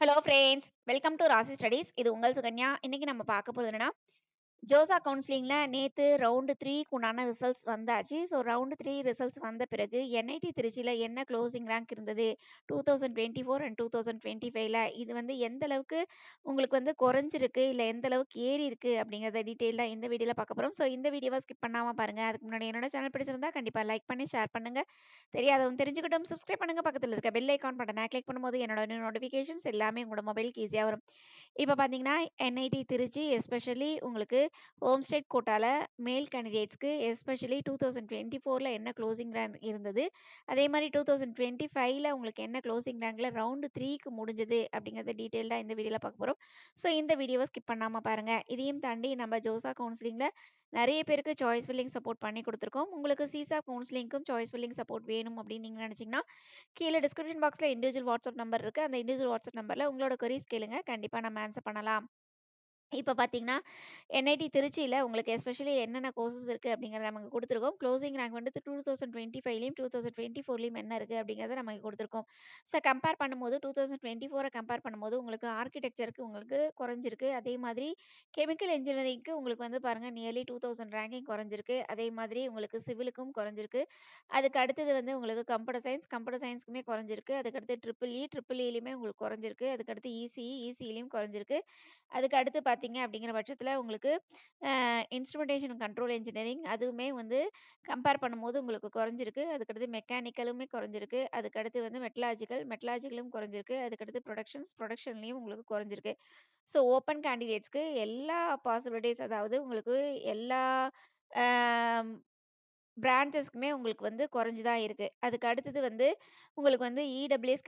Hello friends, welcome to ராசி studies. இது உங்கள் சுகன்யா. இன்னைக்கு நம்ம பார்க்க போறது என்னன்னா, ஜோசா கவுன்சிலிங்ல நேத்து ரவுண்ட் 3க்கு உண்டான ரிசல்ட்ஸ் வந்தாச்சு. ஸோ ரவுண்ட் 3 ரிசல்ட்ஸ் வந்த பிறகு என்ஐடி திருச்சியில என்ன க்ளோசிங் ரேங்க் இருந்தது 2024 அண்ட் 2025ல இது வந்து எந்த அளவுக்கு உங்களுக்கு வந்து குறைஞ்சிருக்கு, இல்ல எந்த அளவுக்கு ஏறி இருக்கு அப்படிங்கிறத டீட்டெயிலா இந்த வீடியோல பார்க்க போறோம். ஸோ இந்த வீடியோவை ஸ்கிப் பண்ணாம பாருங்க. அதுக்கு முன்னாடி என்னோட சேனல் பிடிச்சிருந்தா கண்டிப்பா லைக் பண்ணி ஷேர் பண்ணுங்க. தெரியாதவங்க தெரிஞ்சுக்கிட்டும் சப்ஸ்கிரைப் பண்ணுங்க. பக்கத்துல இருக்க பெல் ஐகான் பட்டனை கிளிக் பண்ணும்போது என்னோட நோட்டிஃபிகேஷன்ஸ் எல்லாமே உங்களோட மொபைலுக்கு ஈஸியா வரும். இப்போ பார்த்தீங்கன்னா, என்ஐடி திருச்சி எஸ்பெஷலி உங்களுக்கு ஹோம் ஸ்டேட் கோட்டால மேல் கேண்டிடேட்ஸ்க்கு எஸ்பெஷலி 2024ல என்ன க்ளோசிங் ரேங்க் இருந்தது, அதே மாதிரி 2025ல உங்களுக்கு என்ன க்ளோசிங் ரேங்க்ல ரவுண்ட் 3க்கு முடிஞ்சது அப்படிங்கிறத டீட்டெயில்டாக இந்த வீடியோவில் பார்க்க போகிறோம். ஸோ இந்த வீடியோவை ஸ்கிப் பண்ணாமல் பாருங்கள். இதையும் தாண்டி நம்ம ஜோசா கவுன்சிலிங்கில் நிறைய பேருக்கு சாய்ஸ் ஃபில்லிங் சப்போர்ட் பண்ணி கொடுத்துருக்கோம். உங்களுக்கு சிசா கவுன்சிலிங்க்கும் சாய்ஸ் ஃபில்லிங் சப்போர்ட் வேணும் அப்படின்னு நீங்கள் நினச்சிங்கன்னா கீழே டிஸ்கிரிப்ஷன் பாக்ஸில் இண்டிவிஜுவல் வாட்ஸ்அப் நம்பர் இருக்குது. அந்த இண்டிவிஜுவல் வாட்ஸ்அப் நம்பரில் உங்களோட queries கேளுங்க. கண்டிப்பாக நம்ம ஆன்சர் பண்ணலாம். இப்போ பார்த்தீங்கன்னா, என்ஐடி திருச்சியில உங்களுக்கு எஸ்பெஷலி என்னென்ன கோர்சஸ் இருக்கு அப்படிங்கிறத நமக்கு குடுத்துருக்கோம். க்ளோசிங் ரேங்க் வந்து 2025லயும் 2024லயும் என்ன இருக்கு அப்படிங்கிறத நமக்கு குடுத்துருக்கோம். ஸோ கம்பேர் பண்ணும்போது 2024 கம்பேர் பண்ணும்போது உங்களுக்கு ஆர்க்கிடெக்சருக்கு உங்களுக்கு குறைஞ்சிருக்கு. அதே மாதிரி கெமிக்கல் இன்ஜினியரிங்க்கு உங்களுக்கு வந்து பாருங்க நியர்லி 2000 ரேங்கிங் குறைஞ்சிருக்கு. அதே மாதிரி உங்களுக்கு சிவிலுக்கும் குறைஞ்சிருக்கு. அதுக்கு அடுத்தது வந்து உங்களுக்கு கம்ப்யூட்டர் சயின்ஸ்க்குமே குறைஞ்சிருக்கு. அதுக்கடுத்து ட்ரிபிள் இலயுமே உங்களுக்கு குறைஞ்சிருக்கு. அதுக்கடுத்து இசிஇலயும் குறைஞ்சிருக்கு. அதுக்கு அடுத்து பார்த்தீங்க அப்படிங்கிற பட்சத்தில உங்களுக்கு இன்ஸ்ட்ருமென்டேஷன் கண்ட்ரோல் இன்ஜினியரிங் அதுவுமே வந்து கம்பேர் பண்ணும்போது உங்களுக்கு குறைஞ்சிருக்கு. அதுக்கடுத்து மெக்கானிக்கலுமே குறைஞ்சிருக்கு. அதுக்கடுத்து வந்து மெட்டலாஜிக்கலும் குறைஞ்சிருக்கு. அதுக்கடுத்து ப்ரொடக்ஷன்லயும் உங்களுக்கு குறைஞ்சிருக்கு. ஸோ ஓப்பன் கேண்டிடேட்ஸ்க்கு எல்லா பாசிபிலிட்டீஸ் அதாவது உங்களுக்கு எல்லா ஆ பிரான்ச்சஸ்க்குமே உங்களுக்கு வந்து குறைஞ்சு தான் இருக்கு. அதுக்கு அடுத்தது வந்து உங்களுக்கு வந்து இடபிள்யூஎஸ்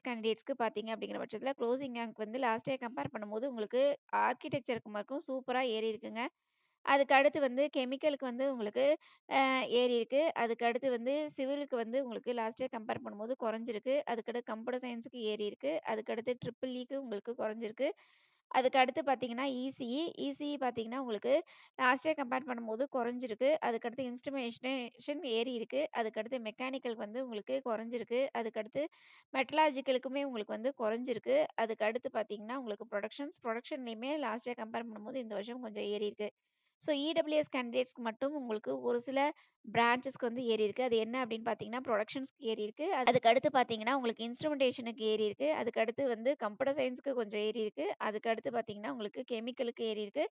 கேண்டிடேட்ஸ்க்கு பார்த்தீங்க அப்படிங்கிற பட்சத்தில க்ளோசிங் ரேங்க் வந்து லாஸ்ட் இயர் கம்பேர் பண்ணும்போது உங்களுக்கு ஆர்க்கிடெக்சருக்கு மட்டும் சூப்பரா ஏறி இருக்குங்க. அதுக்கு அடுத்து வந்து கெமிக்கலுக்கு வந்து உங்களுக்கு ஏறி இருக்கு. அதுக்கு அடுத்து வந்து சிவிலுக்கு வந்து உங்களுக்கு லாஸ்ட் இயர் கம்பேர் பண்ணும்போது குறைஞ்சிருக்கு. அதுக்கடுத்து கம்ப்யூட்டர் சயின்ஸ்க்கு ஏறி இருக்கு. அதுக்கடுத்து ட்ரிபிள் இக்கு உங்களுக்கு குறைஞ்சிருக்கு. அதுக்கு அடுத்து பார்த்தீங்கன்னா, இசிஇ பார்த்தீங்கன்னா, உங்களுக்கு லாஸ்ட் இயர் கம்பேர் பண்ணும்போது குறைஞ்சிருக்கு. அதுக்கடுத்து இன்ஸ்ட்ருமென்டேஷன் ஏறி இருக்கு. அதுக்கடுத்து மெக்கானிக்கல் வந்து உங்களுக்கு குறைஞ்சிருக்கு. அதுக்கடுத்து மெட்டலாஜிக்கலுக்குமே உங்களுக்கு வந்து குறைஞ்சிருக்கு. அதுக்கு அடுத்து பார்த்தீங்கன்னா, உங்களுக்கு ப்ரொடக்ஷன்லயுமே லாஸ்ட் இயர் கம்பேர் பண்ணும்போது இந்த வருஷம் கொஞ்சம் ஏறி இருக்கு. ஸோ இடபிள்யூஎஸ் கேண்டிடேட்ஸ்க்கு மட்டும் உங்களுக்கு ஒரு சில பிரான்ச்சஸ்க்கு வந்து ஏறி இருக்கு. அது என்ன அப்படின்னு பார்த்தீங்கன்னா, ப்ரொடக்ஷன்ஸ்க்கு ஏறி இருக்கு. அதுக்கு அடுத்து பார்த்தீங்கன்னா, உங்களுக்கு இன்ஸ்ட்ருமென்டேஷனுக்கு ஏறி இருக்கு. அதுக்கு அடுத்து வந்து கம்ப்யூட்டர் சயின்ஸ்க்கு கொஞ்சம் ஏறி இருக்கு. அதுக்கு அடுத்து பார்த்தீங்கன்னா, உங்களுக்கு கெமிக்கலுக்கு ஏறி இருக்கு.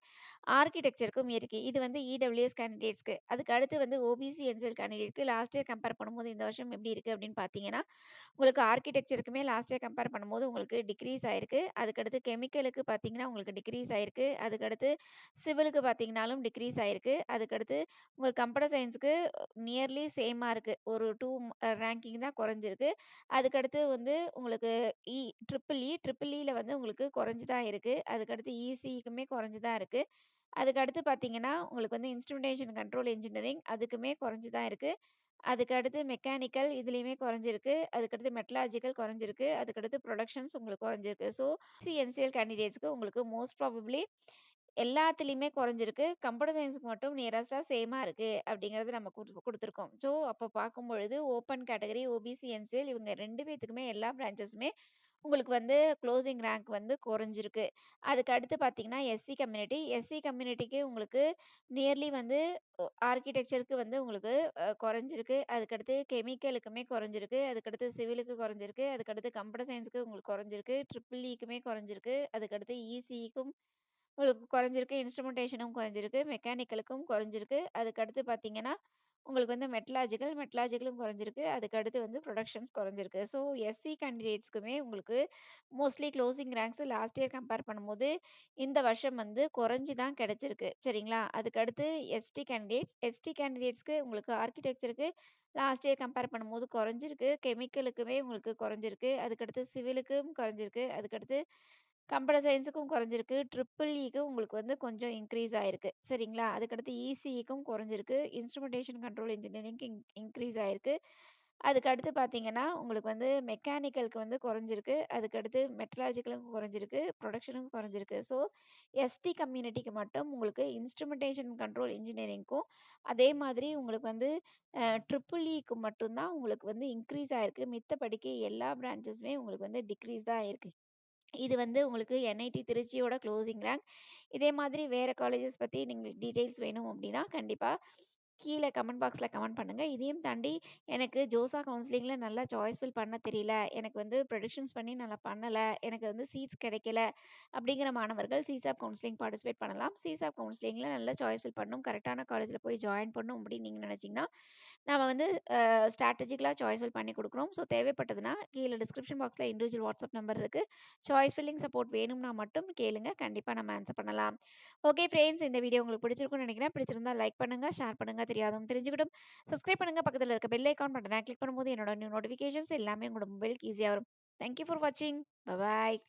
ஆர்க்கிடெக்சருக்கும் ஏறி இருக்கு. இது வந்து இடபிள்யூஎஸ் கேண்டிடேட்ஸ்க்கு. அதுக்கு அடுத்து வந்து ஓபிசி, என்சிஎல் கேண்டிடேட்க்கு லாஸ்ட் இயர் கம்பேர் பண்ணும்போது இந்த வருஷம் எப்படி இருக்கு அப்படின்னு பார்த்தீங்கன்னா, உங்களுக்கு ஆர்க்கிடெக்சருக்குமே லாஸ்ட் இயர் கம்பேர் பண்ணும்போது உங்களுக்கு டிக்ரீஸ் ஆயிருக்கு. அதுக்கடுத்து கெமிக்கலுக்கு பார்த்தீங்கன்னா, உங்களுக்கு டிக்ரீஸ் ஆயிருக்கு. அதுக்கடுத்து சிவிலுக்கு பார்த்தீங்கனாலும் டிக்ரீஸ் ஆயிருக்கு. அதுக்கடுத்து உங்களுக்கு கம்ப்யூட்டர் சயின்ஸ்க்கு நியர்லி சேமா இருக்கு. ஒரு 2 ரேங்கிங் தான் குறைஞ்சிருக்கு. அதுக்கடுத்து வந்து உங்களுக்கு இ ட்ரிபிள் இல வந்து உங்களுக்கு குறைஞ்சு தான் இருக்கு. அதுக்கடுத்து இசிஇக்குமே குறைஞ்சு தான் இருக்கு. அதுக்கு அடுத்து பார்த்தீங்கன்னா, உங்களுக்கு வந்து இன்ஸ்ட்ருமென்டேஷன் கண்ட்ரோல் இன்ஜினியரிங் அதுக்குமே குறைஞ்சு தான் இருக்கு. அதுக்கு அடுத்து மெக்கானிக்கல் இதுலயுமே குறைஞ்சிருக்கு. அதுக்கடுத்து மெட்டலாஜிக்கல் குறைஞ்சிருக்கு. அதுக்கடுத்து புரொடக்ஷன்ஸ் உங்களுக்கு குறைஞ்சிருக்கு. ஸோ என்சிஎல் கேண்டிடேட்ஸ்க்கு உங்களுக்கு மோஸ்ட் ப்ராபப்ளி எல்லாத்துலயுமே குறைஞ்சிருக்கு. கம்ப்யூட்டர் சயன்ஸ்க்கு மட்டும் நியரஸ்ட்டா சேமா இருக்கு அப்படிங்கிறது நம்ம குடுத்துருக்கோம். ஸோ அப்போ பார்க்கும்பொழுது ஓப்பன் கேட்டகரி, ஓபிசி, என்சிஎல் இவங்க 2 பேத்துக்குமே எல்லா பிரான்ச்சஸுமே உங்களுக்கு வந்து க்ளோசிங் ரேங்க் வந்து குறைஞ்சிருக்கு. அதுக்கு அடுத்து பார்த்தீங்கன்னா, எஸ்சி கம்யூனிட்டிக்கு உங்களுக்கு நியர்லி வந்து ஆர்க்கிடெக்சருக்கு வந்து உங்களுக்கு குறைஞ்சிருக்கு. அதுக்கடுத்து கெமிக்கலுக்குமே குறைஞ்சிருக்கு. அதுக்கடுத்து சிவிலுக்கு குறைஞ்சிருக்கு. அதுக்கடுத்து கம்ப்யூட்டர் சயின்ஸ்க்கு உங்களுக்கு குறைஞ்சிருக்கு. ட்ரிபிள் இக்குமே குறைஞ்சிருக்கு. அதுக்கடுத்து இசிஇக்கும் உங்களுக்கு குறைஞ்சிருக்கு. இன்ஸ்ட்ருமென்டேஷனும் குறைஞ்சிருக்கு. மெக்கானிக்கலுக்கும் குறைஞ்சிருக்கு. அதுக்கு அடுத்து பார்த்தீங்கன்னா, உங்களுக்கு வந்து மெட்டலாஜிக்கலும் குறைஞ்சிருக்கு. அதுக்கு அடுத்து வந்து புரொடக்ஷன்ஸ் குறைஞ்சிருக்கு. ஸோ எஸ்சி கேண்டிடேட்ஸ்க்குமே உங்களுக்கு mostly closing ranks last year compare பண்ணும்போது இந்த வருஷம் வந்து குறைஞ்சு தான் கிடைச்சிருக்கு. சரிங்களா? அதுக்கு அடுத்து எஸ்டி கேண்டிடேட்ஸ்க்கு உங்களுக்கு ஆர்க்கிடெக்சருக்கு லாஸ்ட் இயர் கம்பேர் பண்ணும்போது குறைஞ்சிருக்கு. கெமிக்கலுக்குமே உங்களுக்கு குறைஞ்சிருக்கு. அதுக்கடுத்து சிவிலுக்கும் குறைஞ்சிருக்கு. அதுக்கடுத்து கம்ப்யூட்டர் சயின்ஸுக்கும் குறைஞ்சிருக்கு. ட்ரிபிள் இக்கு உங்களுக்கு வந்து கொஞ்சம் இன்க்ரீஸ் ஆயிருக்கு. சரிங்களா? அதுக்கடுத்து இசிஇக்கும் குறைஞ்சிருக்கு. இன்ஸ்ட்ருமென்டேஷன் கண்ட்ரோல் இன்ஜினியரிங்க்கு இன்க்ரீஸ் ஆயிருக்கு. அதுக்கு அடுத்து பார்த்தீங்கன்னா, உங்களுக்கு வந்து மெக்கானிக்கலுக்கு வந்து குறைஞ்சிருக்கு. அதுக்கடுத்து மெட்டலாஜிக்கலுக்கும் குறைஞ்சிருக்கு. புரொடக்ஷனுக்கும் குறைஞ்சிருக்கு. ஸோ எஸ்டி கம்யூனிட்டிக்கு மட்டும் உங்களுக்கு இன்ஸ்ட்ருமென்டேஷன் கண்ட்ரோல் இன்ஜினியரிங்க்கும், அதே மாதிரி உங்களுக்கு வந்து ட்ரிபிள் இக்கு மட்டும் தான் உங்களுக்கு வந்து இன்க்ரீஸ் ஆயிருக்கு. மித்தபடிக்கு எல்லா பிரான்ச்சஸுமே உங்களுக்கு வந்து டிக்ரீஸ் தான் ஆயிருக்கு. இது வந்து உங்களுக்கு என்ஐடி திருச்சியோட க்ளோசிங் ரேங்க். இதே மாதிரி வேற காலேஜஸ் பத்தி நீங்க டீட்டெயில்ஸ் வேணும் அப்படின்னா, கண்டிப்பா கீழ கமெண்ட் பாக்ஸ்ல கமெண்ட் பண்ணுங்க. இதையும் தாண்டி எனக்கு ஜோசா கவுன்சிலிங்ல நல்லா சாய்ஸ் ஃபில் பண்ண தெரியல. எனக்கு வந்து ப்ரெடிக்ஷன்ஸ் பண்ணி நல்லா பண்ணல. எனக்கு வந்து சீட்ஸ் கிடைக்கல. அப்படிங்கிற மாணவர்கள் சிசாப் கவுன்சிலிங் பார்ட்டிசிபேட் பண்ணலாம். சிசாப் கவுன்சிலிங்ல நல்லா சாய்ஸ் ஃபில் பண்ணணும். கரெக்ட்டான காலேஜ்ல போய் ஜாயின் பண்ணணும் அப்படின்னு நீங்க நினைச்சீங்கன்னா, நாம வந்து ஸ்ட்ராட்டஜிக்கலா சாய்ஸ் ஃபில் பண்ணி குடுக்குறோம். ஸோ தேவைப்பட்டதுன்னா, கீழ டிஸ்கிரிப்ஷன் பாக்ஸ்ல இண்டிவிஜுவல் வாட்ஸ்அப் நம்பர் இருக்கு. சாய்ஸ் ஃபில்லிங் சப்போர்ட் வேணும்னா மட்டும் கேளுங்க. கண்டிப்பா நம்ம ஆன்சர் பண்ணலாம். ஓகே ஃப்ரெண்ட்ஸ், இந்த வீடியோ உங்களுக்கு பிடிச்சிருக்கும்னு நினைக்கிறேன். பிடிச்சிருந்தா லைக் பண்ணுங்க, ஷேர் பண்ணுங்க, தெரியாதவங்க தெரிஞ்சுக்கட்டும். சப்ஸ்கிரைப் பண்ணுங்க. பக்கத்துல இருக்க பெல் ஐகான் பட்டனை கிளிக் பண்ணும்போது என்னோட நியூ நோட்டிஃபிகேஷன்ஸ் எல்லாமே உங்களோட மொபைலுக்கு ஈஸியா வரும். தேங்க் யூ ஃபார் வாட்சிங். Bye bye.